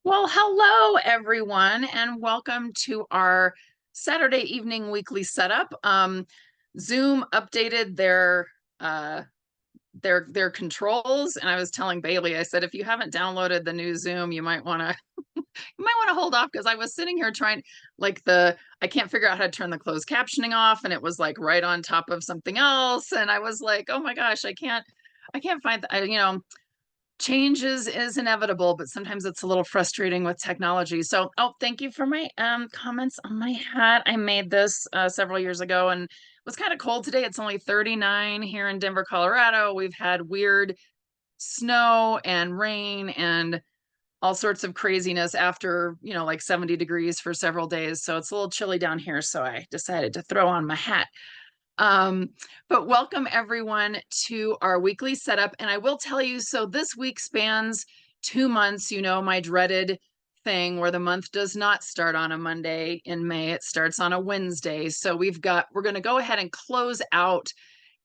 Well, hello everyone, and welcome to our Saturday evening weekly setup. Zoom updated uh, their controls, and I was telling Bailey, I said, if you haven't downloaded the new Zoom, you might want to you might want to hold off because I was sitting here trying I can't figure out how to turn the closed captioning off, and it was like right on top of something else, and I was like, oh my gosh, I can't find change is inevitable, but sometimes it's a little frustrating with technology. So, oh, thank you for my comments on my hat. I made this several years ago and it was kind of cold today. It's only 39 here in Denver, Colorado. We've had weird snow and rain and all sorts of craziness after, like 70 degrees for several days. So it's a little chilly down here. So I decided to throw on my hat. Um, but welcome everyone to our weekly setup. And I will tell you, so this week spans 2 months, my dreaded thing where the month does not start on a Monday in May, it starts on a Wednesday. So we're going to go ahead and close out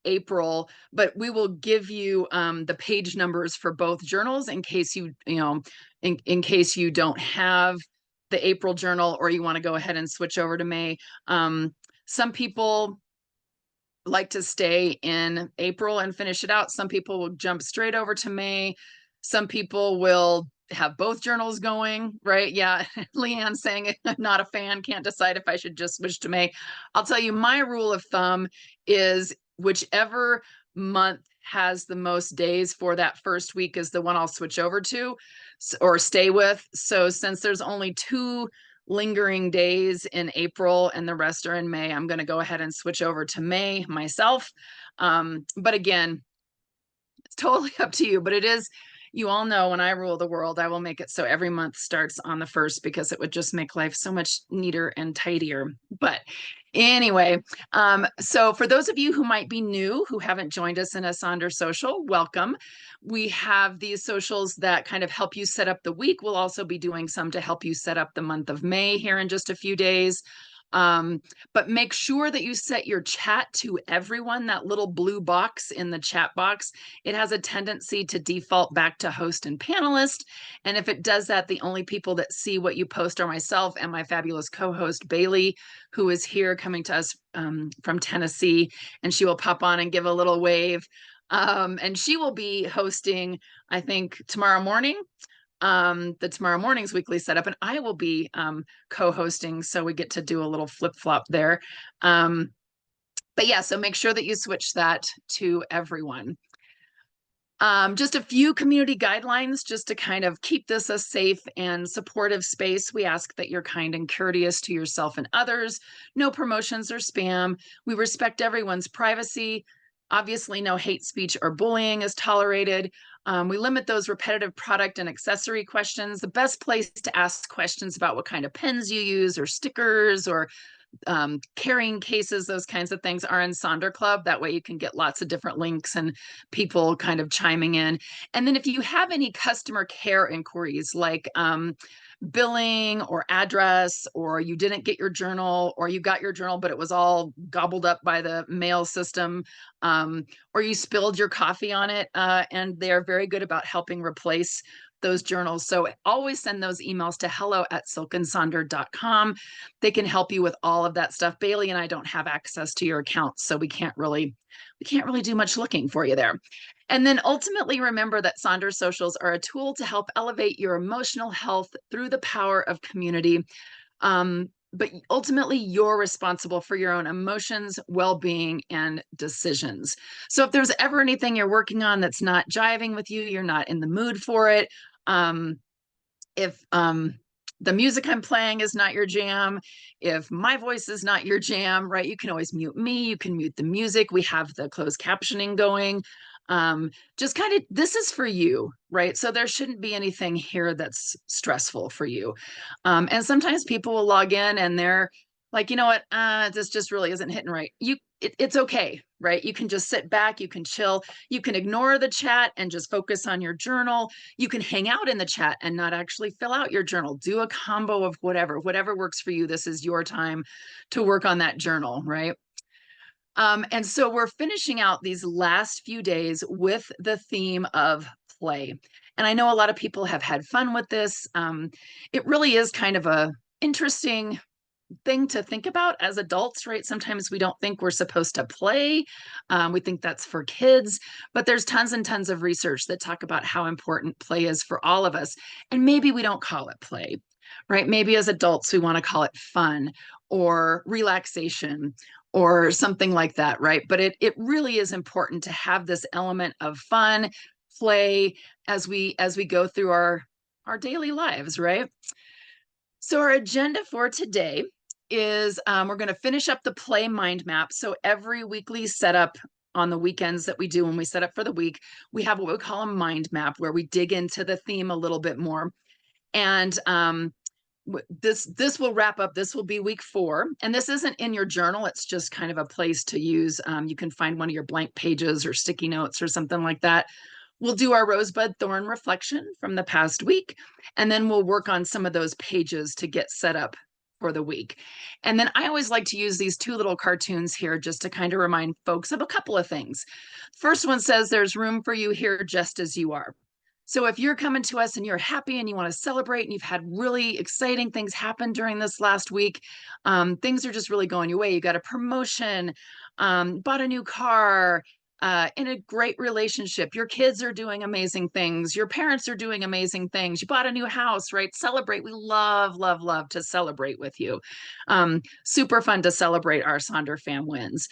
April, but we will give you the page numbers for both journals in case in case you don't have the April journal or you want to go ahead and switch over to May. Some people like to stay in April and finish it out. Some people will jump straight over to May. Some people will have both journals going, right? Yeah. Leanne saying I'm not a fan, can't decide if I should just switch to May. I'll tell you, my rule of thumb is whichever month has the most days for that first week is the one I'll switch over to or stay with. So since there's only two lingering days in April and the rest are in May, I'm going to go ahead and switch over to May myself. But again, it's totally up to you, but you all know when I rule the world, I will make it so every month starts on the first because it would just make life so much neater and tidier. But anyway, so for those of you who might be new, who haven't joined us in a Sonder Social, welcome. We have these socials that kind of help you set up the week. We'll also be doing some to help you set up the month of May here in just a few days. Um, but make sure that you set your chat to everyone, that little blue box in the chat box. It has a tendency to default back to host and panelist. And if it does that, the only people that see what you post are myself and my fabulous co-host, Bailey, who is here coming to us from Tennessee. And she will pop on and give a little wave. And she will be hosting, I think, tomorrow morning the tomorrow morning's weekly setup, and I will be co-hosting, so we get to do a little flip-flop there. But yeah, so make sure that you switch that to everyone. Just a few community guidelines just to kind of keep this a safe and supportive space. We ask that you're kind and courteous to yourself and others. No promotions or spam. We respect everyone's privacy. Obviously, no hate speech or bullying is tolerated. We limit those repetitive product and accessory questions. The best place to ask questions about what kind of pens you use or stickers or carrying cases, those kinds of things are in Sonder Club. That way you can get lots of different links and people kind of chiming in. And then if you have any customer care inquiries like billing or address, or you didn't get your journal, or you got your journal, but it was all gobbled up by the mail system, or you spilled your coffee on it, and they're very good about helping replace those journals. So always send those emails to hello@silkandsonder.com. They can help you with all of that stuff. Bailey and I don't have access to your account, so we can't really do much looking for you there. And then ultimately remember that Sonder Socials are a tool to help elevate your emotional health through the power of community. But ultimately, you're responsible for your own emotions, well-being, and decisions. So if there's ever anything you're working on that's not jiving with you, you're not in the mood for it, if the music I'm playing is not your jam, if my voice is not your jam, right, you can always mute me, you can mute the music. We have the closed captioning going. Just kind of, this is for you, right? So there shouldn't be anything here that's stressful for you. And sometimes people will log in and they're like, you know what, this just really isn't hitting right. It's okay, right? You can just sit back, you can chill, you can ignore the chat and just focus on your journal. You can hang out in the chat and not actually fill out your journal. Do a combo of whatever works for you. This is your time to work on that journal, right? And so we're finishing out these last few days with the theme of play. And I know a lot of people have had fun with this. It really is kind of a interesting thing to think about as adults, right? Sometimes we don't think we're supposed to play. We think that's for kids, but there's tons and tons of research that talk about how important play is for all of us. And maybe we don't call it play, right? Maybe as adults, we want to call it fun or relaxation or something like that, right? But it really is important to have this element of fun, play as we go through our daily lives, right? So our agenda for today is we're going to finish up the play mind map. So every weekly setup on the weekends that we do when we set up for the week, we have what we call a mind map where we dig into the theme a little bit more. And this will wrap up. This will be week 4, and this isn't in your journal. It's just kind of a place to use. You can find one of your blank pages or sticky notes or something like that. We'll do our rosebud thorn reflection from the past week, and then we'll work on some of those pages to get set up for the week. And then I always like to use these 2 little cartoons here just to kind of remind folks of a couple of things. First one says there's room for you here just as you are. So if you're coming to us and you're happy and you want to celebrate and you've had really exciting things happen during this last week, things are just really going your way. You got a promotion, bought a new car, in a great relationship. Your kids are doing amazing things. Your parents are doing amazing things. You bought a new house, right? Celebrate. We love, love, love to celebrate with you. Super fun to celebrate our Sonder fam wins.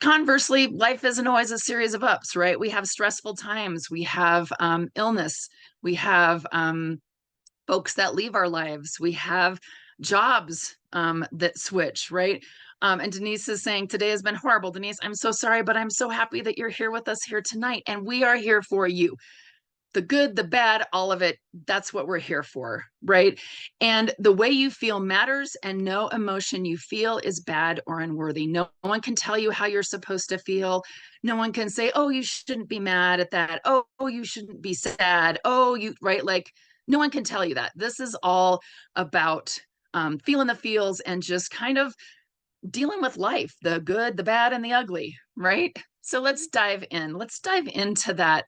Conversely, life isn't always a series of ups, right? We have stressful times. We have illness. We have folks that leave our lives. We have jobs that switch, right? And Denise is saying, today has been horrible. Denise, I'm so sorry, but I'm so happy that you're here with us here tonight. And we are here for you. The good, the bad, all of it, that's what we're here for, right? And the way you feel matters, and no emotion you feel is bad or unworthy. No one can tell you how you're supposed to feel. No one can say, oh, you shouldn't be mad at that. Oh, you shouldn't be sad. Oh, you, right? Like, no one can tell you that. This is all about feeling the feels and just kind of dealing with life, the good, the bad, and the ugly, right? So let's dive in. Let's dive into that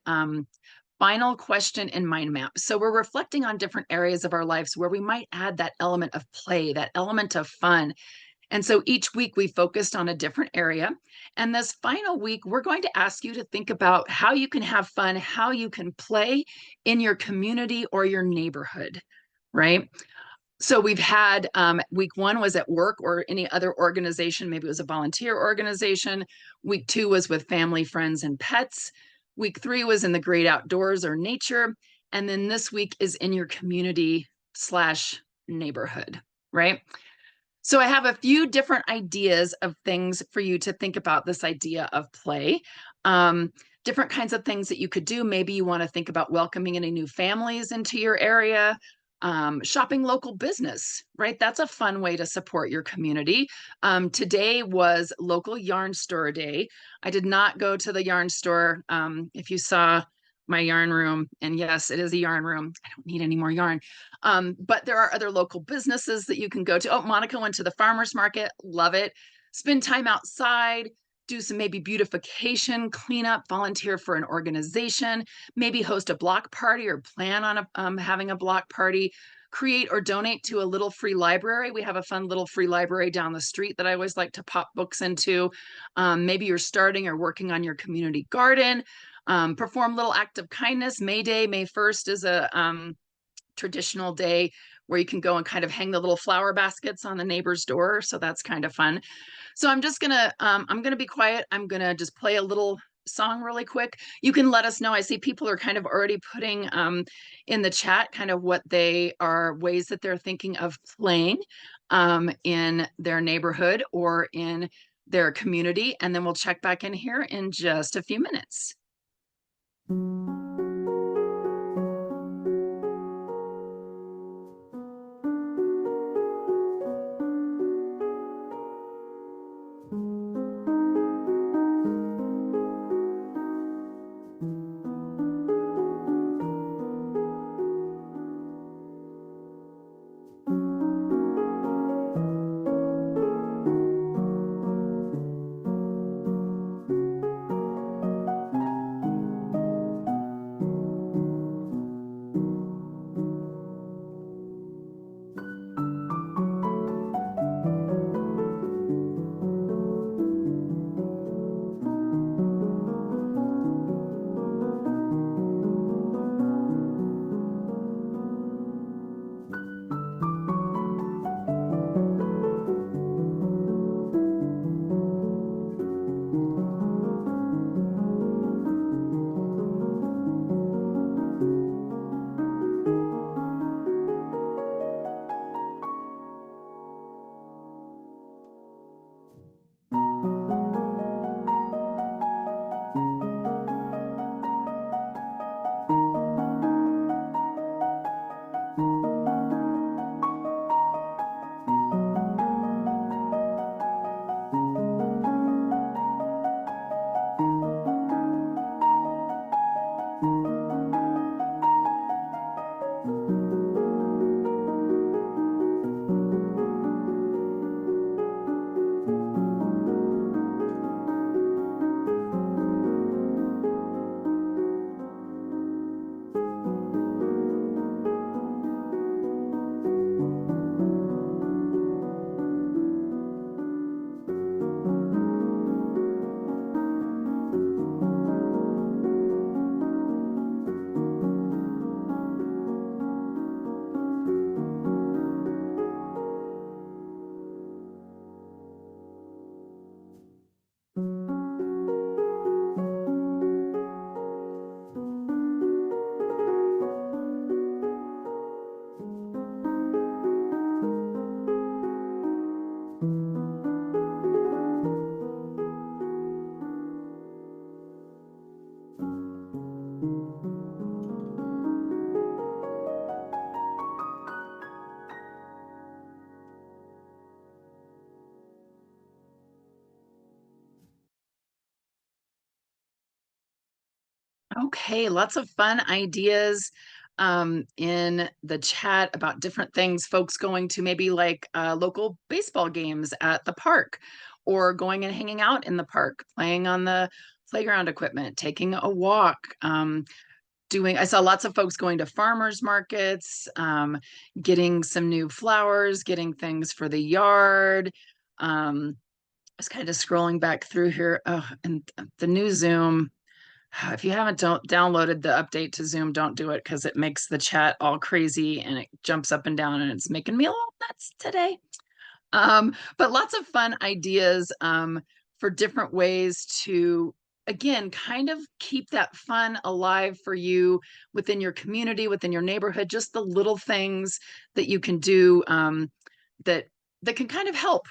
final question in mind map. So we're reflecting on different areas of our lives where we might add that element of play, that element of fun. And so each week we focused on a different area. And this final week, we're going to ask you to think about how you can have fun, how you can play in your community or your neighborhood, right? So we've had week 1 was at work or any other organization. Maybe it was a volunteer organization. Week 2 was with family, friends, and pets. Week 3 was in the great outdoors or nature. And then this week is in your community / neighborhood, right? So I have a few different ideas of things for you to think about this idea of play. Different kinds of things that you could do. Maybe you want to think about welcoming any new families into your area. Shopping local business, right? That's a fun way to support your community. Today was local yarn store day. I did not go to the yarn store. If you saw my yarn room, and yes, it is a yarn room. I don't need any more yarn. But there are other local businesses that you can go to. Oh, Monica went to the farmer's market. Love it. Spend time outside, do some maybe beautification, cleanup, volunteer for an organization, maybe host a block party or plan on having a block party, create or donate to a little free library. We have a fun little free library down the street that I always like to pop books into. Maybe you're starting or working on your community garden. Perform a little act of kindness. May Day, May 1st is a traditional day where you can go and kind of hang the little flower baskets on the neighbor's door. So that's kind of fun. So I'm gonna be quiet. I'm gonna just play a little song really quick. You can let us know. I see people are kind of already putting in the chat kind of what they are, ways that they're thinking of playing in their neighborhood or in their community. And then we'll check back in here in just a few minutes. Hey, lots of fun ideas in the chat about different things, folks going to maybe like local baseball games at the park, or going and hanging out in the park, playing on the playground equipment, taking a walk, I saw lots of folks going to farmers markets, getting some new flowers, getting things for the yard. I was kind of scrolling back through here. Oh, and the new Zoom. If you haven't downloaded the update to Zoom, don't do it because it makes the chat all crazy and it jumps up and down and it's making me a little nuts today. But lots of fun ideas for different ways to, again, kind of keep that fun alive for you within your community, within your neighborhood, just the little things that you can do that that can kind of help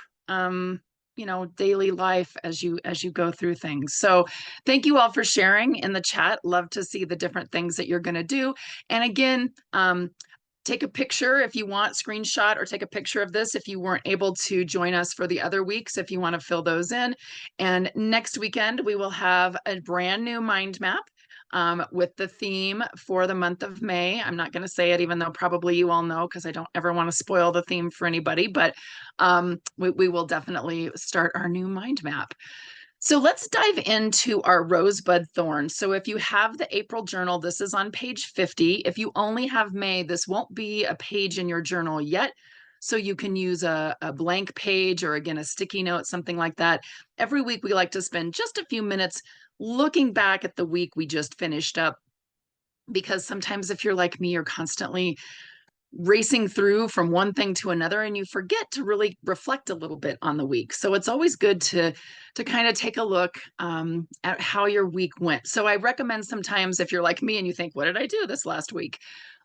daily life as you go through things. So thank you all for sharing in the chat. Love to see the different things that you're going to do. And again, take a picture if you want, screenshot or take a picture of this if you weren't able to join us for the other weeks, if you want to fill those in. And next weekend, we will have a brand new mind map with the theme for the month of May. I'm not going to say it, even though probably you all know, because I don't ever want to spoil the theme for anybody, but we will definitely start our new mind map. So let's dive into our rosebud thorn. So if you have the April journal, this is on page 50. If you only have May, this won't be a page in your journal yet. So you can use a blank page or, again, a sticky note, something like that. Every week, we like to spend just a few minutes looking back at the week we just finished up, because sometimes if you're like me, you're constantly racing through from one thing to another and you forget to really reflect a little bit on the week. So it's always good to kind of take a look at how your week went. So I recommend sometimes, if you're like me and you think, what did I do this last week?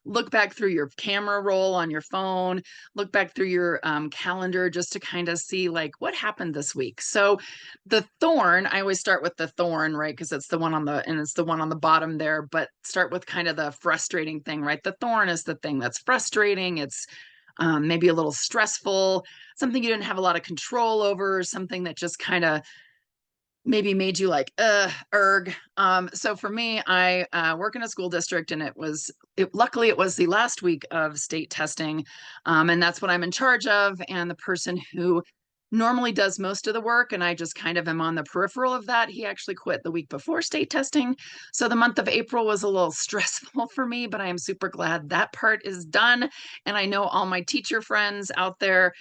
Look back through your camera roll on your phone, look back through your calendar, just to kind of see like what happened this week. So the thorn, I always start with the thorn, right? Because it's the one on the bottom there, but start with kind of the frustrating thing, right? The thorn is the thing that's frustrating. It's maybe a little stressful, something you didn't have a lot of control over, something that just kind of maybe made you like, erg. So for me, I work in a school district, and luckily it was the last week of state testing. And that's what I'm in charge of. And the person who normally does most of the work, and I just kind of am on the peripheral of that, he actually quit the week before state testing. So the month of April was a little stressful for me, but I am super glad that part is done. And I know all my teacher friends out there,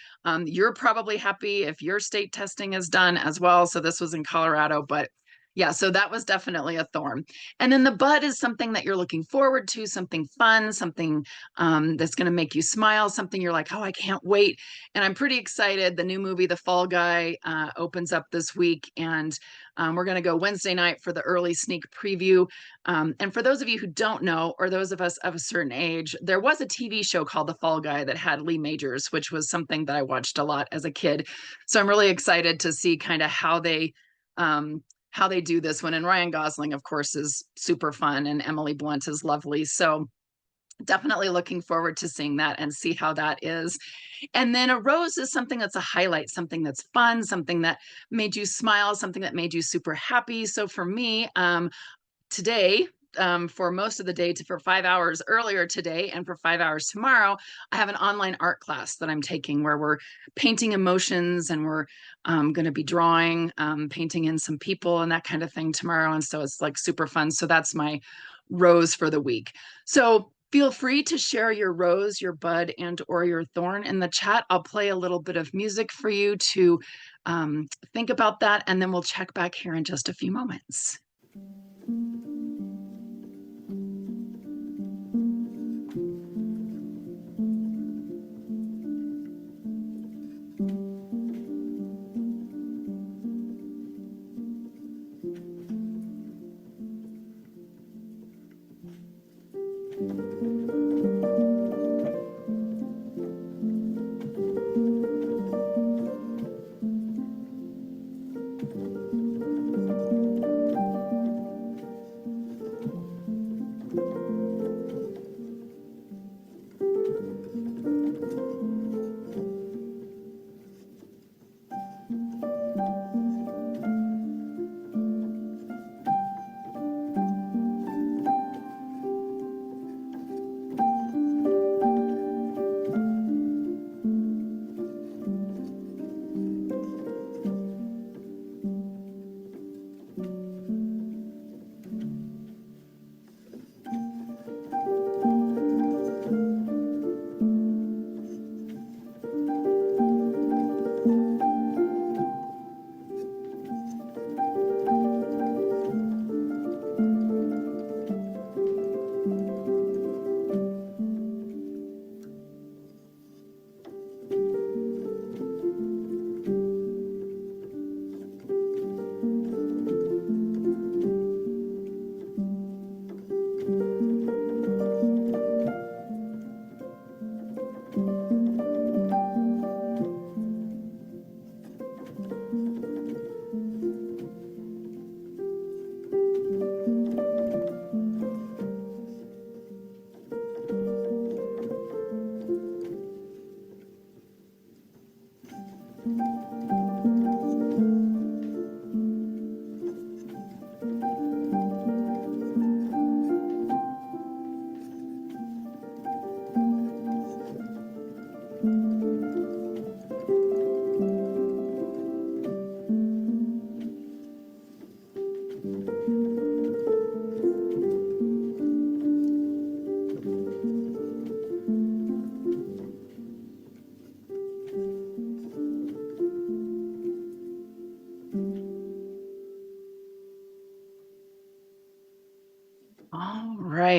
you're probably happy if your state testing is done as well. So this was in Colorado, but yeah, so that was definitely a thorn. And then the bud is something that you're looking forward to, something fun, something that's going to make you smile, something you're like, oh, I can't wait. And I'm pretty excited. The new movie, The Fall Guy, opens up this week, and we're going to go Wednesday night for the early sneak preview. And for those of you who don't know, or those of us of a certain age, there was a TV show called The Fall Guy that had Lee Majors, which was something that I watched a lot as a kid. So I'm really excited to see kind of how they do this one. And Ryan Gosling, of course, is super fun, and Emily Blunt is lovely. So definitely looking forward to seeing that and see how that is. And then a rose is something that's a highlight, something that's fun, something that made you smile, something that made you super happy. So for me, today, for most of the day, for 5 hours earlier today and for 5 hours tomorrow, I have an online art class that I'm taking where we're painting emotions, and we're going to be drawing, painting in some people and that kind of thing tomorrow. And so it's like super fun. So that's my rose for the week. So feel free to share your rose, your bud, and or your thorn in the chat. I'll play a little bit of music for you to think about that, and then we'll check back here in just a few moments.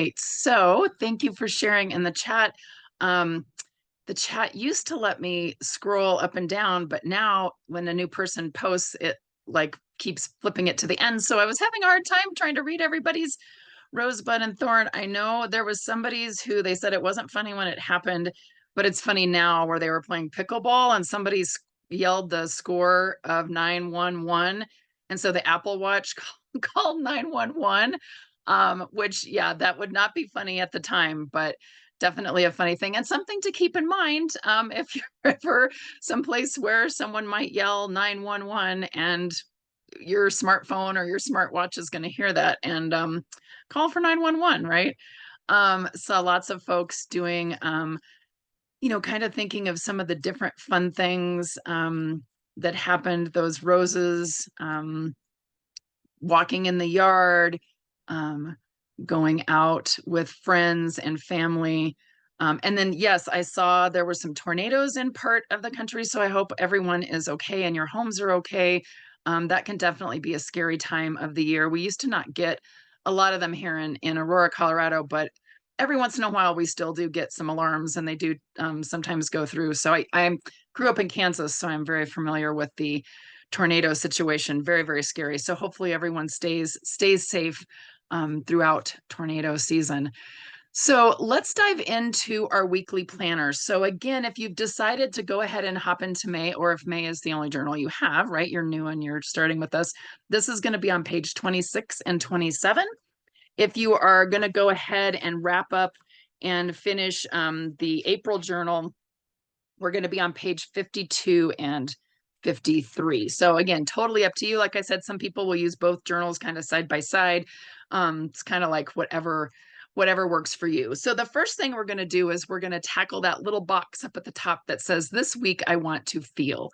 right. So thank you for sharing in the chat. Um, the chat used to let me scroll up and down, but now when a new person posts, it like keeps flipping it to the end. So I was having a hard time trying to read everybody's Rosebud and Thorn. I know there was somebody's who they said it wasn't funny when it happened, but it's funny now where they were playing pickleball and somebody yelled the score of 911. And so the Apple Watch called 911, which, yeah, that would not be funny at the time, but definitely a funny thing and something to keep in mind if you're ever someplace where someone might yell 911 and your smartphone or your smartwatch is going to hear that and call for 911, right? So lots of folks doing, kind of thinking of some of the different fun things that happened, those roses, walking in the yard, um, going out with friends and family. And then, yes, I saw there were some tornadoes in part of the country. So I hope everyone is okay and your homes are okay. That can definitely be a scary time of the year. We used to not get a lot of them here in Aurora, Colorado, but every once in a while we still do get some alarms and they do sometimes go through. So I grew up in Kansas, so I'm very familiar with the tornado situation. Very, very scary. So hopefully everyone stays safe throughout tornado season. So let's dive into our weekly planner. So again, if you've decided to go ahead and hop into May, or if May is the only journal you have, right? You're new and you're starting with us. This is going to be on page 26 and 27. If you are going to go ahead and wrap up and finish the April journal, we're going to be on page 52 and 53. So again, totally up to you. Like I said, some people will use both journals kind of side by side. It's kind of like whatever works for you. So the first thing we're going to do is we're going to tackle that little box up at the top that says, this week I want to feel.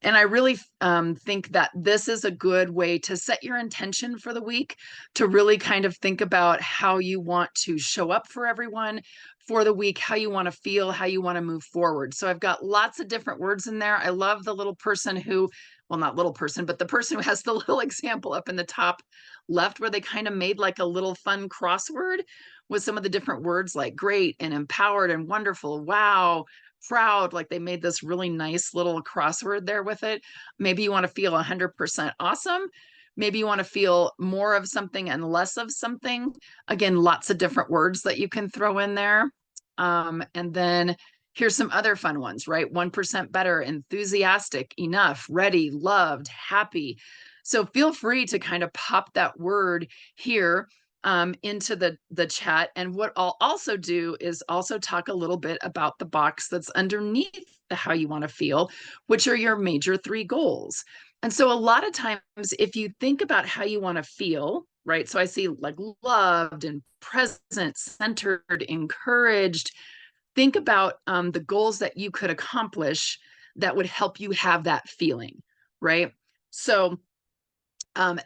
And I really think that this is a good way to set your intention for the week, to really kind of think about how you want to show up for everyone for the week, how you want to feel, how you want to move forward. So I've got lots of different words in there. I love the little person who, well, not little person, but the person who has the little example up in the top left where they kind of made like a little fun crossword with some of the different words like great and empowered and wonderful. Wow, proud, like they made this really nice little crossword there with it. Maybe you want to feel 100% awesome. Maybe you want to feel more of something and less of something. Again, lots of different words that you can throw in there. And then here's some other fun ones, right? 1% better, enthusiastic, enough, ready, loved, happy. So feel free to kind of pop that word here into the chat. And what I'll also do is also talk a little bit about the box that's underneath the how you want to feel, which are your major 3 goals. And so a lot of times, if you think about how you want to feel, right? So I see like loved and present, centered, encouraged. Think about the goals that you could accomplish that would help you have that feeling, right? So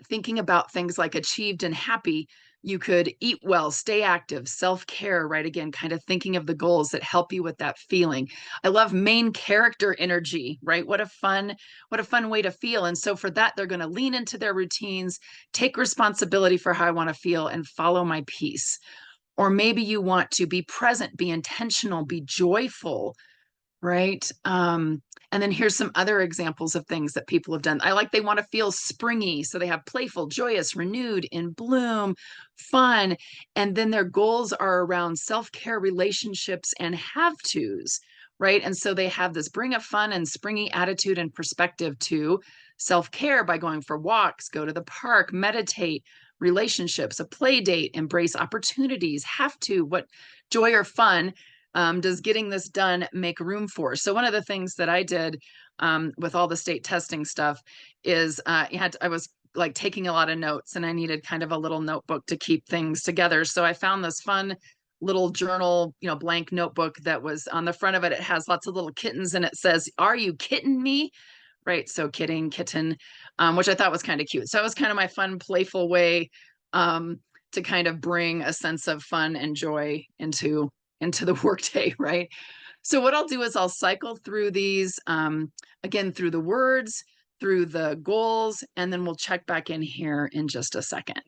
thinking about things like achieved and happy, you could eat well, stay active, self-care, right? Again, kind of thinking of the goals that help you with that feeling. I love main character energy, right? What a fun way to feel. And so for that, they're going to lean into their routines, take responsibility for how I want to feel and follow my peace. Or maybe you want to be present, be intentional, be joyful, right? And then here's some other examples of things that people have done. I like they want to feel springy. So they have playful, joyous, renewed, in bloom, fun. And then their goals are around self-care, relationships, and have tos, right? And so they have this bring a fun and springy attitude and perspective to self-care by going for walks, go to the park, meditate, relationships, a play date, embrace opportunities, have to, what joy or fun does getting this done make room for? So one of the things that I did with all the state testing stuff is I was like taking a lot of notes and I needed kind of a little notebook to keep things together. So I found this fun little journal, blank notebook that was on the front of it. It has lots of little kittens and it says, "Are you kidding me?" Right. So kidding, kitten, which I thought was kind of cute. So it was kind of my fun, playful way to kind of bring a sense of fun and joy into the workday, right? So what I'll do is I'll cycle through these, again, through the words, through the goals, and then we'll check back in here in just a second.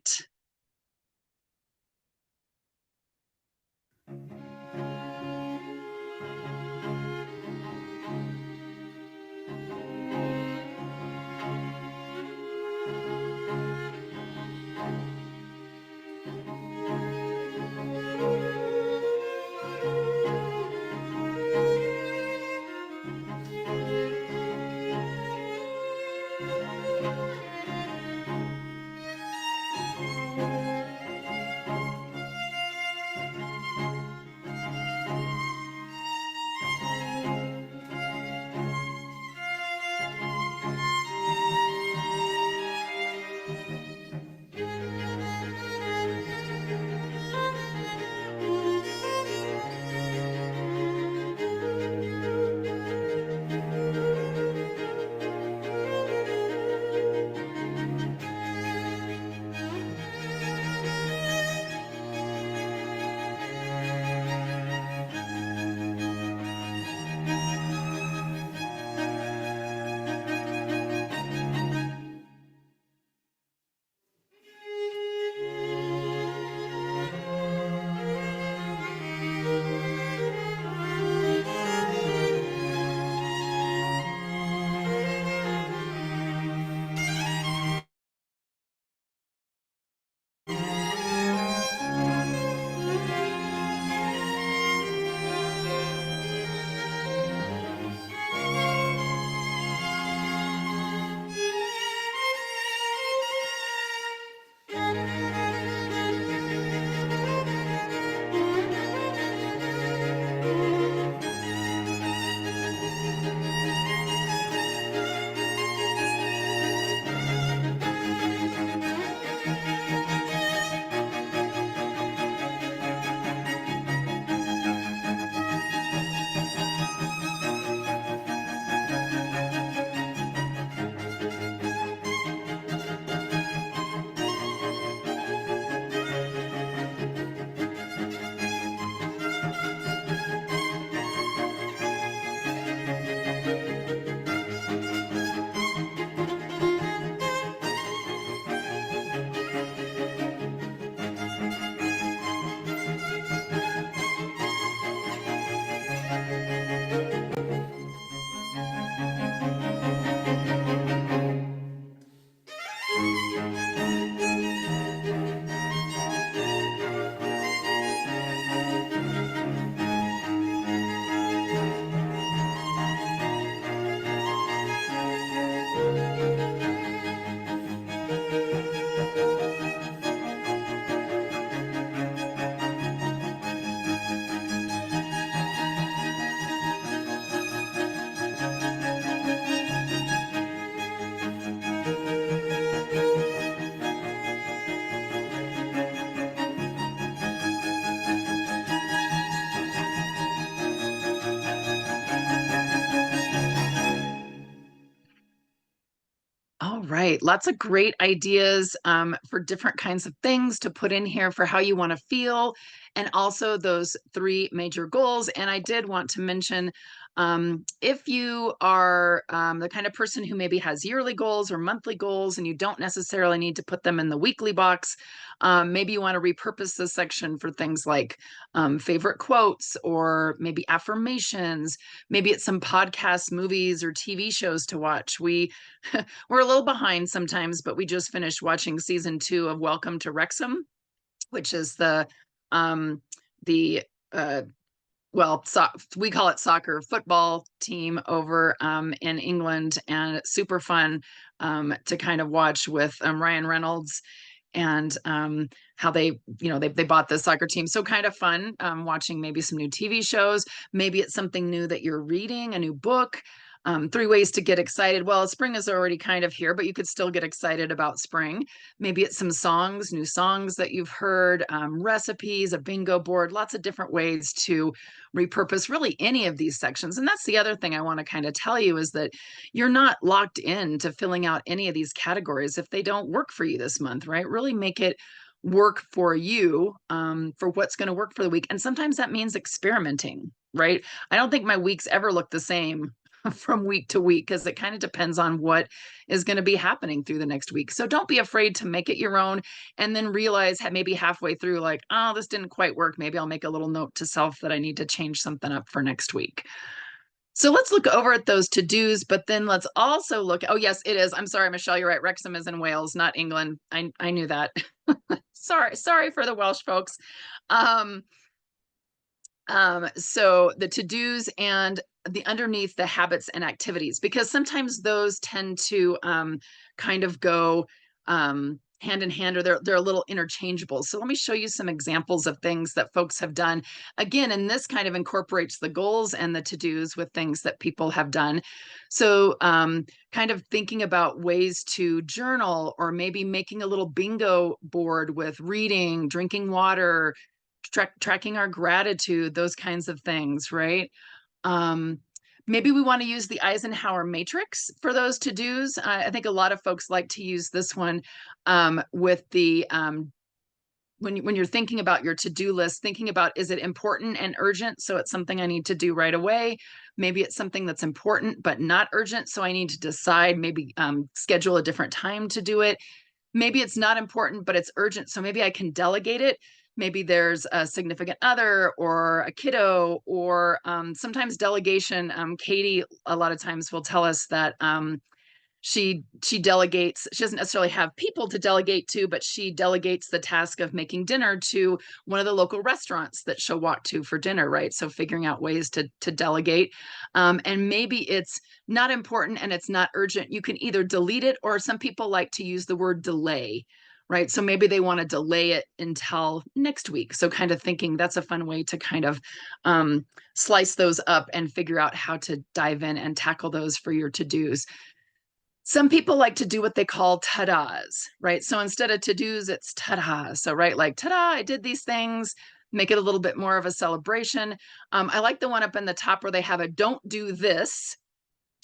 Right. Lots of great ideas for different kinds of things to put in here for how you want to feel, and also those three major goals. And I did want to mention if you are the kind of person who maybe has yearly goals or monthly goals, and you don't necessarily need to put them in the weekly box, maybe you want to repurpose this section for things like favorite quotes or maybe affirmations. Maybe it's some podcasts, movies, or TV shows to watch. We're a little behind sometimes, but we just finished watching season 2 of Welcome to Wrexham, which is um the well, we call it soccer football team over in England, and it's super fun to kind of watch with Ryan Reynolds and how they bought the soccer team. So kind of fun watching maybe some new TV shows. Maybe it's something new that you're reading, a new book. 3 ways to get excited. Well, spring is already kind of here, but you could still get excited about spring. Maybe it's some songs, new songs that you've heard, recipes, a bingo board, lots of different ways to repurpose really any of these sections. And that's the other thing I want to kind of tell you is that you're not locked in to filling out any of these categories if they don't work for you this month, right? Really make it work for you for what's going to work for the week. And sometimes that means experimenting, right? I don't think my weeks ever look the same from week to week because it kind of depends on what is going to be happening through the next week. So don't be afraid to make it your own and then realize maybe halfway through, like, oh, this didn't quite work. Maybe I'll make a little note to self that I need to change something up for next week. So let's look over at those to-dos, but then let's also look. Oh, yes, it is. I'm sorry, Michelle, you're right. Wrexham is in Wales, not England. I knew that. Sorry for the Welsh folks. So the to-dos and the underneath the habits and activities, because sometimes those tend to kind of go hand in hand, or they're a little interchangeable. So let me show you some examples of things that folks have done. Again, and this kind of incorporates the goals and the to-dos with things that people have done. So kind of thinking about ways to journal, or maybe making a little bingo board with reading, drinking water, tracking our gratitude, those kinds of things, right? Um, Maybe we want to use the Eisenhower matrix for those to-dos. I think a lot of folks like to use this one with the when you're thinking about your to-do list, thinking about, is it important and urgent? So it's something I need to do right away. Maybe it's something that's important but not urgent, so I need to decide, maybe schedule a different time to do it. Maybe it's not important, but it's urgent, so maybe I can delegate it. Maybe there's a significant other or a kiddo, or sometimes delegation. Katie, a lot of times, will tell us that she delegates. She doesn't necessarily have people to delegate to, but she delegates the task of making dinner to one of the local restaurants that she'll walk to for dinner, right? So figuring out ways to delegate. And maybe it's not important and it's not urgent. You can either delete it, or some people like to use the word delay, right? So maybe they want to delay it until next week. So kind of thinking that's a fun way to kind of slice those up and figure out how to dive in and tackle those for your to-dos. Some people like to do what they call ta-das, right? So instead of to-dos, it's ta-da. So, right, like, ta-da, I did these things, make it a little bit more of a celebration. I like the one up in the top where they have a don't do this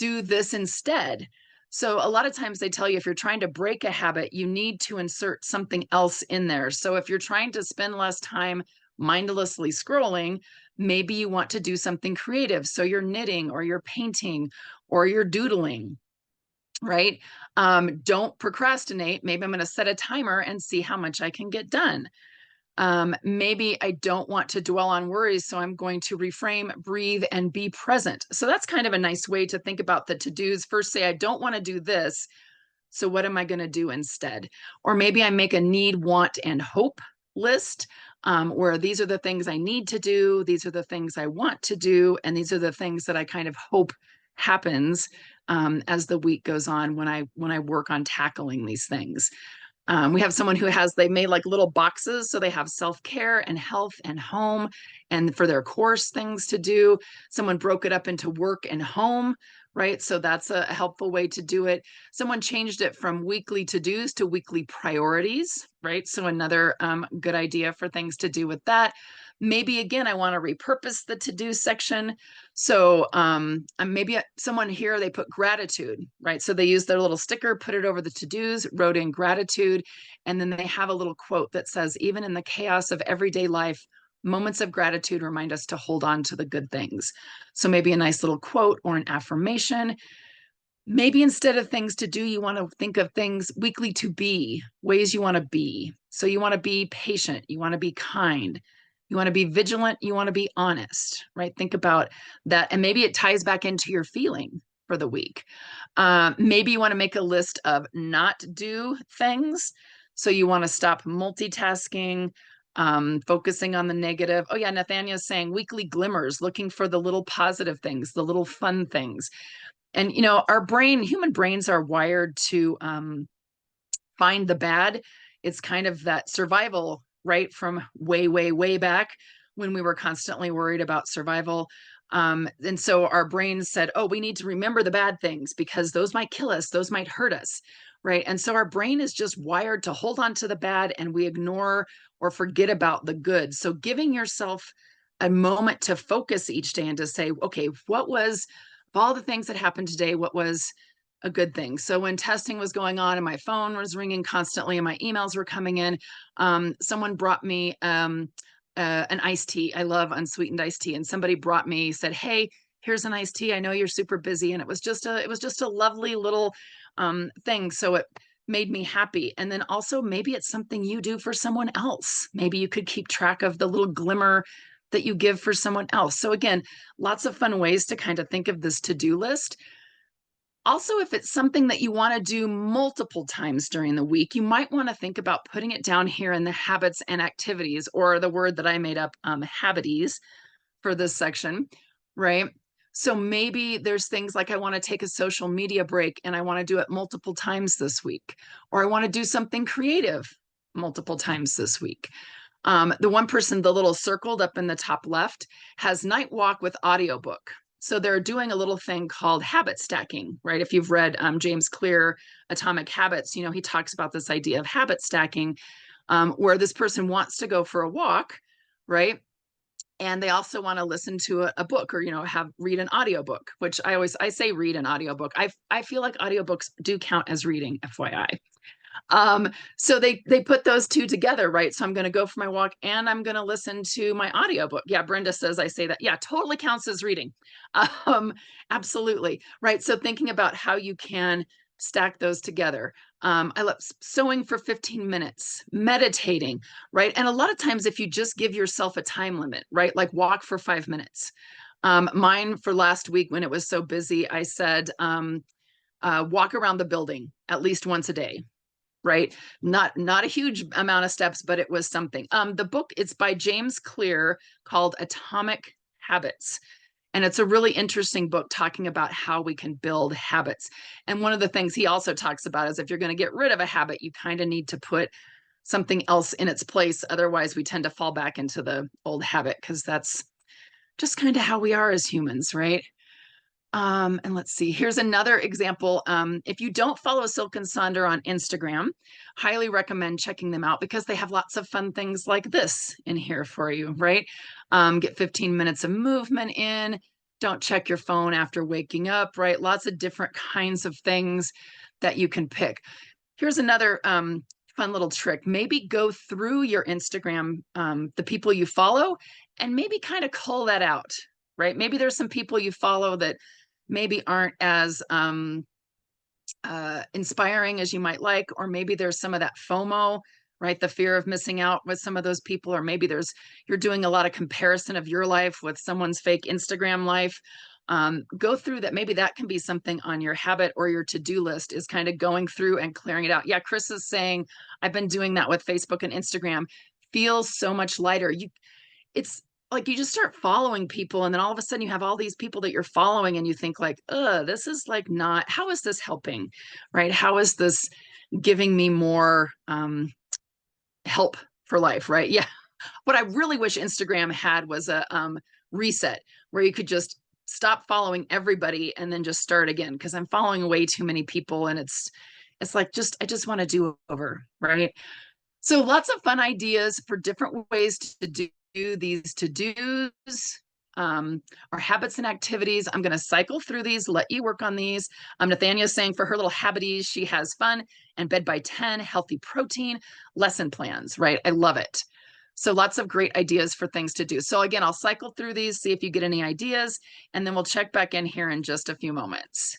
instead. So a lot of times they tell you if you're trying to break a habit, you need to insert something else in there. So if you're trying to spend less time mindlessly scrolling, maybe you want to do something creative. So you're knitting, or you're painting, or you're doodling, right? Don't procrastinate. Maybe I'm going to set a timer and see how much I can get done. Maybe I don't want to dwell on worries, so I'm going to reframe, breathe, and be present. So that's kind of a nice way to think about the to-dos. First, say, I don't want to do this, so what am I going to do instead? Or maybe I make a need, want, and hope list, where these are the things I need to do, these are the things I want to do, and these are the things that I kind of hope happens as the week goes on when I work on tackling these things. We have someone who they made like little boxes. So they have self-care and health and home, and for their course things to do. Someone broke it up into work and home, right? So that's a helpful way to do it. Someone changed it from weekly to-dos to weekly priorities, right? So another good idea for things to do with that. Maybe again, I want to repurpose the to-do section. So maybe someone here, they put gratitude, right? So they use their little sticker, put it over the to-dos, wrote in gratitude, and then they have a little quote that says, even in the chaos of everyday life, moments of gratitude remind us to hold on to the good things. So maybe a nice little quote or an affirmation. Maybe instead of things to do, you want to think of things weekly to be, ways you want to be. So you want to be patient, you want to be kind, you want to be vigilant, you want to be honest, right? Think about that. And maybe it ties back into your feeling for the week. Maybe you want to make a list of not do things. So you want to stop multitasking, focusing on the negative. Oh, yeah, Nathania's saying weekly glimmers, looking for the little positive things, the little fun things. And our human brains are wired to find the bad. It's kind of that survival, right, from way, way, way back when we were constantly worried about survival. And so our brains said, oh, we need to remember the bad things because those might kill us, those might hurt us, right? And so our brain is just wired to hold on to the bad, and we ignore or forget about the good. So giving yourself a moment to focus each day and to say, okay, what was, of all the things that happened today, what was a good thing? So when testing was going on and my phone was ringing constantly and my emails were coming in, someone brought me an iced tea. I love unsweetened iced tea. And somebody brought me, said, hey, here's an iced tea. I know you're super busy. And it was just a lovely little thing. So it made me happy. And then also maybe it's something you do for someone else. Maybe you could keep track of the little glimmer that you give for someone else. So again, lots of fun ways to kind of think of this to-do list. Also, if it's something that you want to do multiple times during the week, you might want to think about putting it down here in the habits and activities, or the word that I made up, habities, for this section, right? So maybe there's things like I want to take a social media break and I want to do it multiple times this week, or I want to do something creative multiple times this week. The one person, the little circled up in the top left, has night walk with audiobook. So they're doing a little thing called habit stacking, right? If you've read James Clear, Atomic Habits, he talks about this idea of habit stacking, where this person wants to go for a walk, right? And they also want to listen to a book, or read an audiobook, which I say read an audiobook. I feel like audiobooks do count as reading, FYI. So they put those two together, right? So I'm going to go for my walk and I'm going to listen to my audiobook. Yeah, Brenda says I say that. Yeah, totally counts as reading. Absolutely. Right. So thinking about how you can stack those together. I love sewing for 15 minutes, meditating, right? And a lot of times if you just give yourself a time limit, right? Like walk for 5 minutes. Mine for last week when it was so busy, I said, walk around the building at least once a day, right? Not a huge amount of steps, but it was something. The book, it's by James Clear, called Atomic Habits. And it's a really interesting book talking about how we can build habits. And one of the things he also talks about is if you're going to get rid of a habit, you kind of need to put something else in its place. Otherwise, we tend to fall back into the old habit, because that's just kind of how we are as humans, right? And let's see, here's another example. If you don't follow Silk and Sonder on Instagram, highly recommend checking them out because they have lots of fun things like this in here for you, right? Get 15 minutes of movement in. Don't check your phone after waking up, right? Lots of different kinds of things that you can pick. Here's another fun little trick. Maybe go through your Instagram, the people you follow, and maybe kind of cull that out, right? Maybe there's some people you follow that maybe aren't as inspiring as you might like, or maybe there's some of that FOMO, right? The fear of missing out with some of those people, or maybe you're doing a lot of comparison of your life with someone's fake Instagram life. Go through that. Maybe that can be something on your habit or your to-do list, is kind of going through and clearing it out. Yeah, Chris is saying, I've been doing that with Facebook and Instagram. Feels so much lighter. It's like you just start following people, and then all of a sudden you have all these people that you're following, and you think like, this is like not, how is this helping, right? How is this giving me more help for life, right? Yeah. What I really wish Instagram had was a reset where you could just stop following everybody and then just start again, because I'm following way too many people, and it's like I just want to do over, right? So lots of fun ideas for different ways to do these to-dos, our habits and activities. I'm going to cycle through these, let you work on these. Nathania's saying for her little habities, she has fun and bed by 10, healthy protein, lesson plans, right? I love it. So lots of great ideas for things to do. So again, I'll cycle through these, see if you get any ideas, and then we'll check back in here in just a few moments.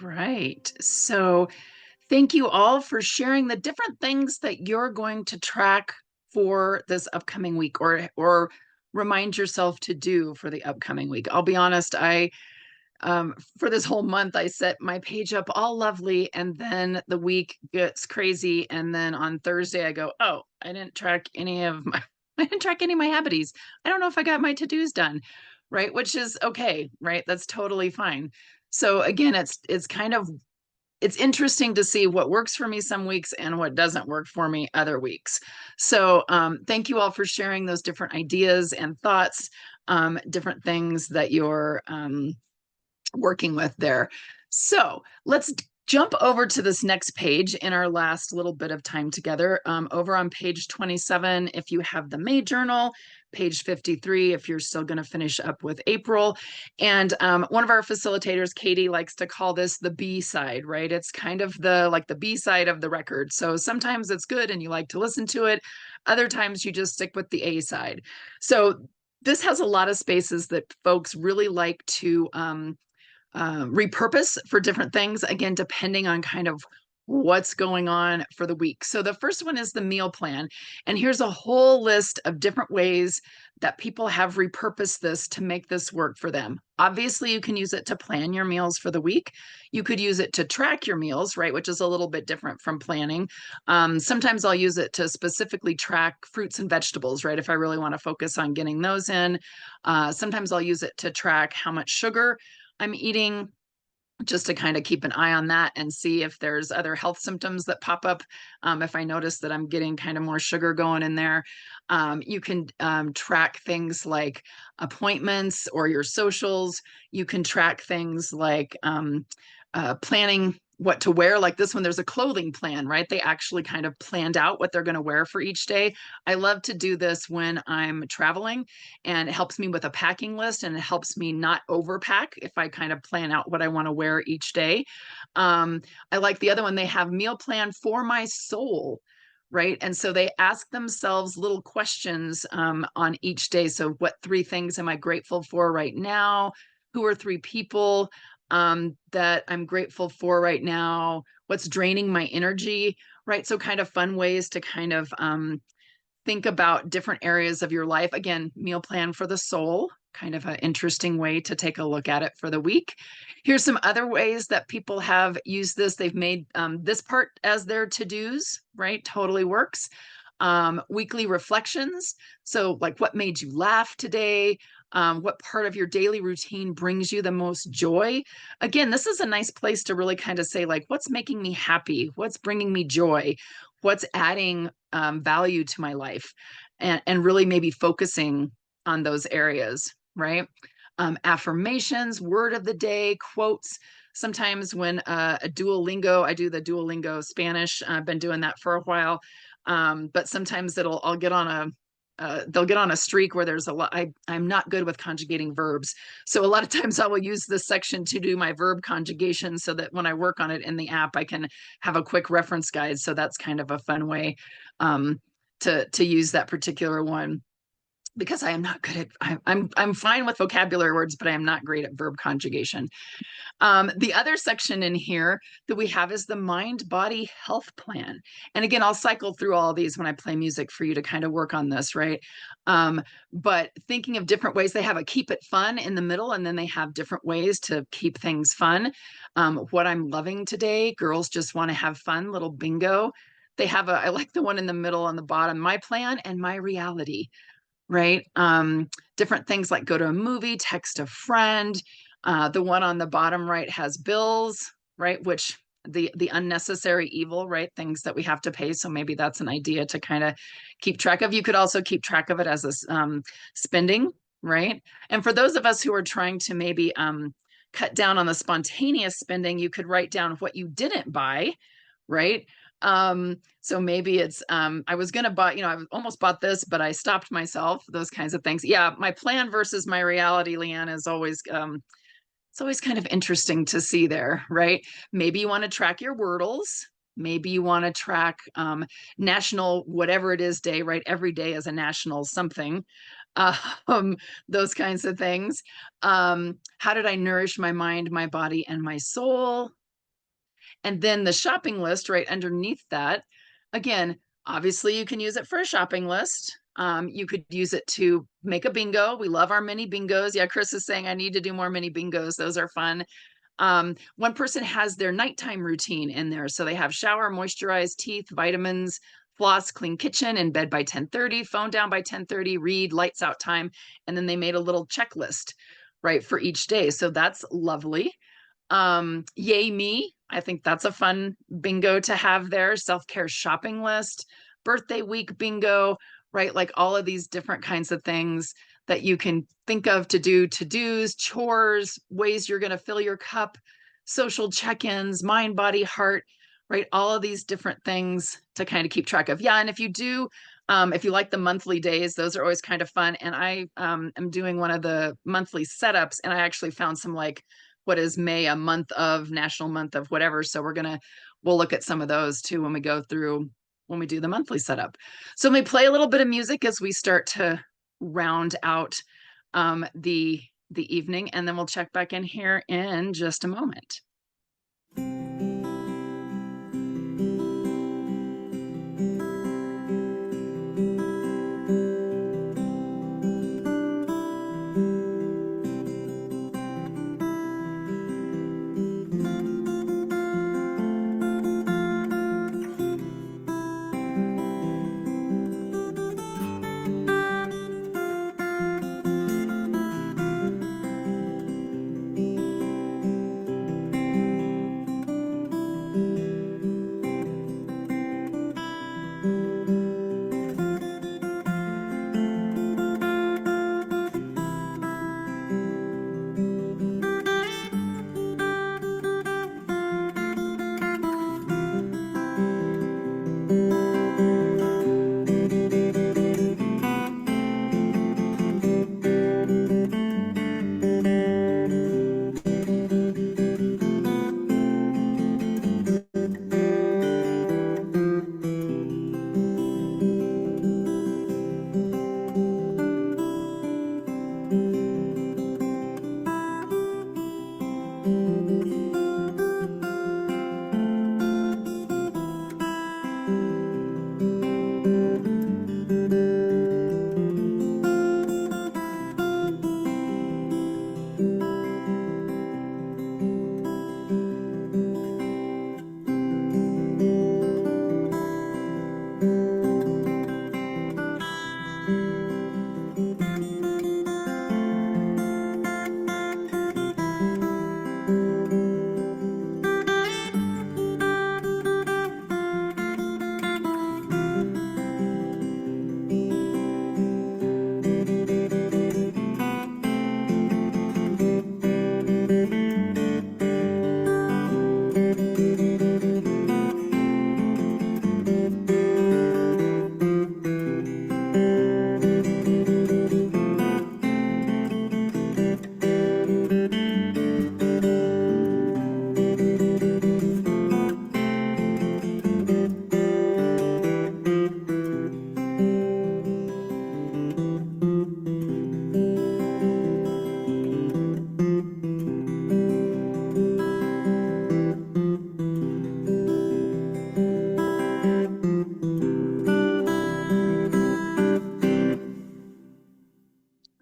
right. So thank you all for sharing the different things that you're going to track for this upcoming week, or remind yourself to do for the upcoming week. I'll be honest, I for this whole month I set my page up all lovely, and then the week gets crazy, and then on Thursday I go, "Oh, I didn't track any of my I didn't track any of my habits. I don't know if I got my to-dos done." Right? Which is okay, right? That's totally fine. So again, it's kind of it's interesting to see what works for me some weeks and what doesn't work for me other weeks. So thank you all for sharing those different ideas and thoughts, different things that you're working with there. So let's jump over to this next page in our last little bit of time together. Over on page 27, if you have the May journal, page 53, if you're still going to finish up with April. And one of our facilitators, Katie, likes to call this the B side, right? It's kind of the like the B side of the record. So sometimes it's good and you like to listen to it. Other times you just stick with the A side. So this has a lot of spaces that folks really like to repurpose for different things, again, depending on kind of what's going on for the week. So the first one is the meal plan. And here's a whole list of different ways that people have repurposed this to make this work for them. Obviously, you can use it to plan your meals for the week. You could use it to track your meals, right, which is a little bit different from planning. Sometimes I'll use it to specifically track fruits and vegetables, right, if I really want to focus on getting those in. Sometimes I'll use it to track how much sugar I'm eating, just to kind of keep an eye on that and see if there's other health symptoms that pop up. If I notice that I'm getting kind of more sugar going in there, you can track things like appointments or your socials. You can track things like planning what to wear. Like this one, there's a clothing plan, right? They actually kind of planned out what they're going to wear for each day. I love to do this when I'm traveling, and it helps me with a packing list, and it helps me not overpack if I kind of plan out what I want to wear each day. I like the other one. They have meal plan for my soul, right? And so they ask themselves little questions on each day. So what 3 things am I grateful for right now? Who are 3 people that I'm grateful for right now? What's draining my energy, right? So kind of fun ways to kind of think about different areas of your life. Again, meal plan for the soul, kind of an interesting way to take a look at it for the week. Here's some other ways that people have used this. They've made this part as their to-dos, right? Totally works. Weekly reflections. So like, what made you laugh today? What part of your daily routine brings you the most joy? Again, this is a nice place to really kind of say, like, what's making me happy? What's bringing me joy? What's adding value to my life? And really maybe focusing on those areas, right? Affirmations, word of the day, quotes. Sometimes when a Duolingo, I do the Duolingo Spanish. I've been doing that for a while. But sometimes I'll get on they'll get on a streak where there's a lot. I'm not good with conjugating verbs. So a lot of times I will use this section to do my verb conjugation so that when I work on it in the app, I can have a quick reference guide. So that's kind of a fun way to use that particular one, because I am not good at, I'm fine with vocabulary words, but I am not great at verb conjugation. The other section in here that we have is the mind body health plan. And again, I'll cycle through all of these when I play music for you to kind of work on this, right? But thinking of different ways, they have a keep it fun in the middle, and then they have different ways to keep things fun. What I'm loving today, girls just want to have fun, little bingo. They have I like the one in the middle on the bottom, my plan and my reality, right? Different things like go to a movie, text a friend. The one on the bottom right has bills, right? Which the unnecessary evil, right? Things that we have to pay. So maybe that's an idea to kind of keep track of. You could also keep track of it as a spending, right? And for those of us who are trying to maybe cut down on the spontaneous spending, you could write down what you didn't buy, right? So maybe it's I was gonna buy, I almost bought this, but I stopped myself, those kinds of things. Yeah, my plan versus my reality, Leanne, is always it's always kind of interesting to see there, right? Maybe you want to track your Wordles. Maybe you want to track National whatever it is day, right? Every day is a national something. um, those kinds of things. How did I nourish my mind, my body, and my soul? And then the shopping list right underneath that, again, obviously you can use it for a shopping list. You could use it to make a bingo. We love our mini bingos. Yeah, Chris is saying I need to do more mini bingos. Those are fun. One person has their nighttime routine in there. So they have shower, moisturize, teeth, vitamins, floss, clean kitchen, in bed by 10:30, phone down by 10:30, read, lights out time. And then they made a little checklist, right, for each day. So that's lovely. Yay me. I think that's a fun bingo to have there. Self-care shopping list, birthday week bingo, right? Like all of these different kinds of things that you can think of to do, to-dos, chores, ways you're going to fill your cup, social check-ins, mind, body, heart, right? All of these different things to kind of keep track of. Yeah, and if you do, if you like the monthly days, those are always kind of fun. And I am doing one of the monthly setups, and I actually found some like what is May, a month of national month of whatever. So we'll look at some of those too when we go through, when we do the monthly setup. So let me play a little bit of music as we start to round out the evening, and then we'll check back in here in just a moment.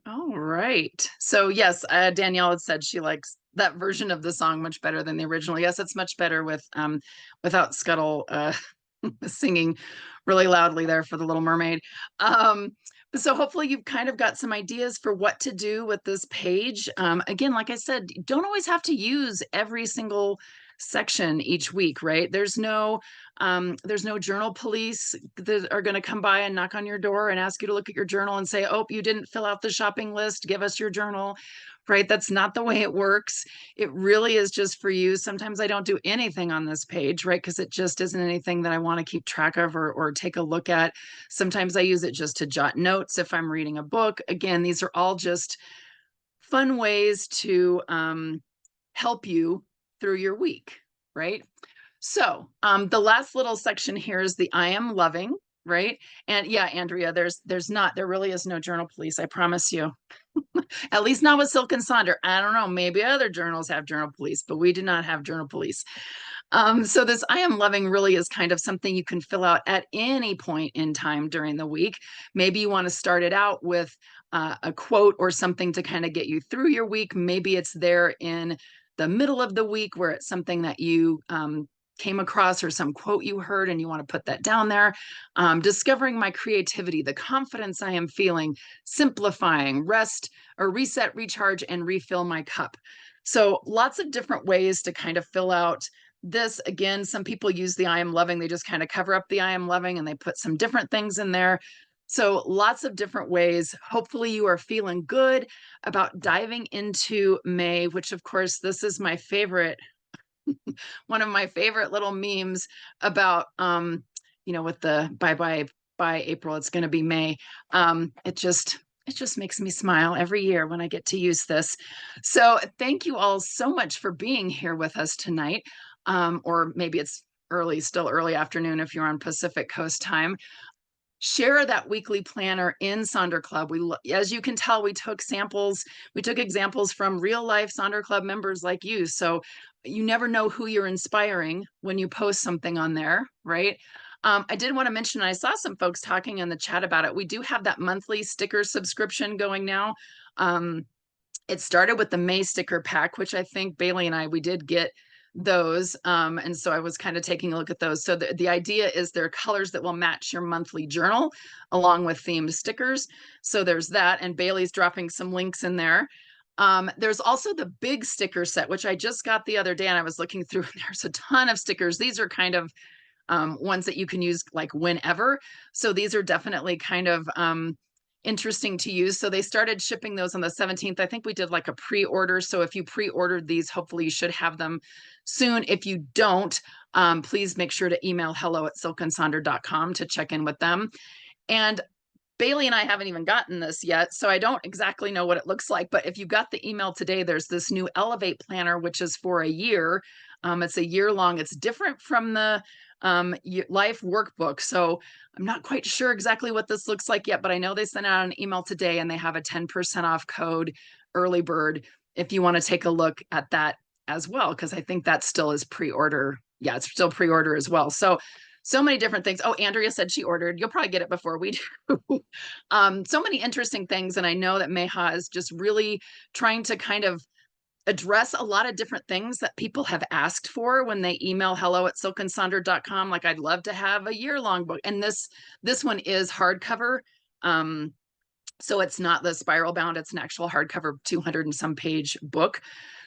All right. So yes, Danielle had said she likes that version of the song much better than the original. Yes, it's much better with without Scuttle singing really loudly there for the Little Mermaid. Um, so hopefully you've kind of got some ideas for what to do with this page. Again, like I said, you don't always have to use every single section each week, right? There's no journal police that are going to come by and knock on your door and ask you to look at your journal and say, oh, you didn't fill out the shopping list, give us your journal, right? That's not the way it works. It really is just for you. Sometimes I don't do anything on this page, right? Because it just isn't anything that I want to keep track of or take a look at. Sometimes I use it just to jot notes if I'm reading a book. Again, these are all just fun ways to help you through your week, right? So the last little section here is the I am loving. right? And yeah, Andrea, there really is no journal police, I promise you. At least not with Silk and Sonder. I don't know, maybe other journals have journal police, but we do not have journal police. So this I am loving really is kind of something you can fill out at any point in time during the week. Maybe you want to start it out with a quote or something to kind of get you through your week. Maybe it's there in the middle of the week where it's something that you came across or some quote you heard and you want to put that down there. Discovering my creativity, the confidence I am feeling, simplifying, rest or reset, recharge, and refill my cup. So lots of different ways to kind of fill out this. Again, some people use the I am loving, they just kind of cover up the I am loving and they put some different things in there. So lots of different ways. Hopefully you are feeling good about diving into May, which of course, this is my favorite, one of my favorite little memes about, with the by April, it's going to be May. It just makes me smile every year when I get to use this. So thank you all so much for being here with us tonight. Or maybe it's still early afternoon if you're on Pacific Coast time. Share that weekly planner in Sonder Club. As you can tell, we took examples from real life Sonder Club members like you. So you never know who you're inspiring when you post something on there, right? I did want to mention, I saw some folks talking in the chat about it. We do have that monthly sticker subscription going now. It started with the May sticker pack, which I think Bailey and we did get those. And so I was kind of taking a look at those. So the idea is they're colors that will match your monthly journal along with themed stickers. So there's that. And Bailey's dropping some links in there. There's also the big sticker set, which I just got the other day and I was looking through, and there's a ton of stickers. These are kind of ones that you can use like whenever. So these are definitely kind of interesting to use. So they started shipping those on the 17th. I think we did like a pre-order. So if you pre-ordered these, hopefully you should have them soon. If you don't, please make sure to email hello@silkandsonder.com to check in with them. And Bailey and I haven't even gotten this yet, so I don't exactly know what it looks like. But if you got the email today, there's this new Elevate planner, which is for a year. It's a year long. It's different from the life workbook. So I'm not quite sure exactly what this looks like yet, but I know they sent out an email today and they have a 10% off code, early bird, if you want to take a look at that as well, because I think that still is pre-order. Yeah, it's still pre-order as well. So many different things. Oh, Andrea said she ordered. You'll probably get it before we do. So many interesting things. And I know that Meha is just really trying to kind of address a lot of different things that people have asked for when they email hello@silkandsonder.com. Like, I'd love to have a year-long book. And this one is hardcover. So it's not the spiral bound, it's an actual hardcover 200 and some page book.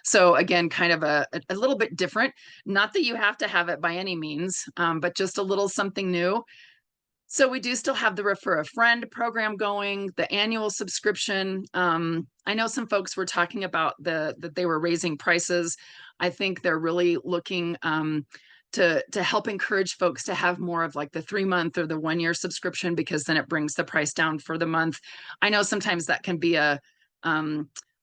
So again, kind of a little bit different. Not that you have to have it by any means, but just a little something new. So we do still have the Refer a Friend program going, the annual subscription. I know some folks were talking about that they were raising prices. I think they're really looking to help encourage folks to have more of like the 3-month or the 1-year subscription, because then it brings the price down for the month. I know sometimes that can be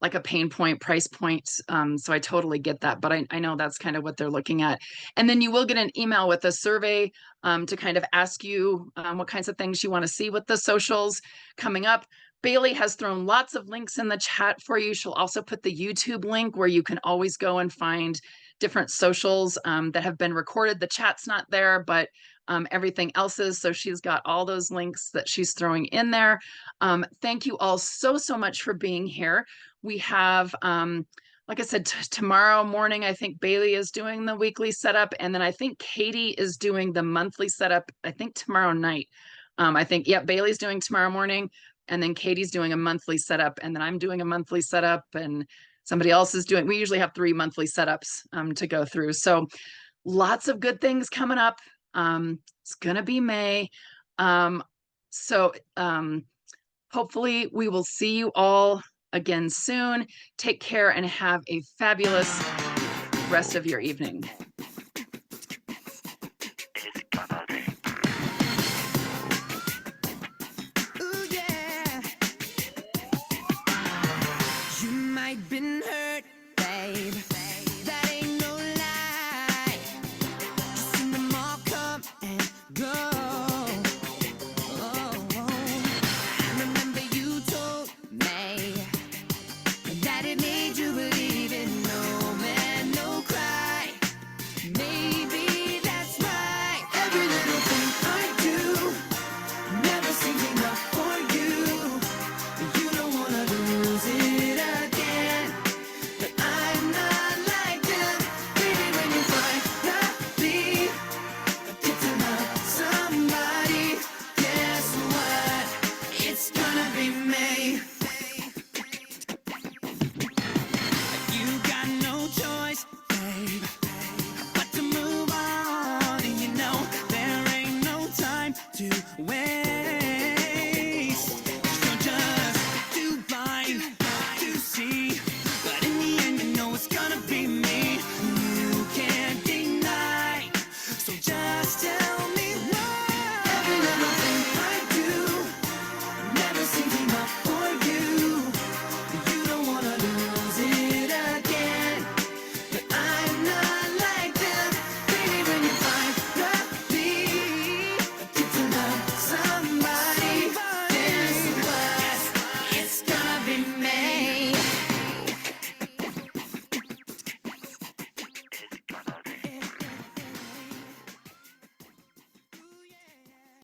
like a pain point, price point. So I totally get that, but I know that's kind of what they're looking at. And then you will get an email with a survey to kind of ask you what kinds of things you want to see with the socials coming up. Bailey has thrown lots of links in the chat for you. She'll also put the YouTube link where you can always go and find different socials that have been recorded. The chat's not there, but everything else is. So she's got all those links that she's throwing in there. Thank you all so much for being here. We have, like I said, tomorrow morning, I think Bailey is doing the weekly setup. And then I think Katie is doing the monthly setup, I think tomorrow night. I think, yeah, Bailey's doing tomorrow morning. And then Katie's doing a monthly setup. And then I'm doing a monthly setup. And somebody else is doing, we usually have 3 monthly setups to go through. So lots of good things coming up. It's going to be May. Hopefully we will see you all again soon. Take care and have a fabulous rest of your evening.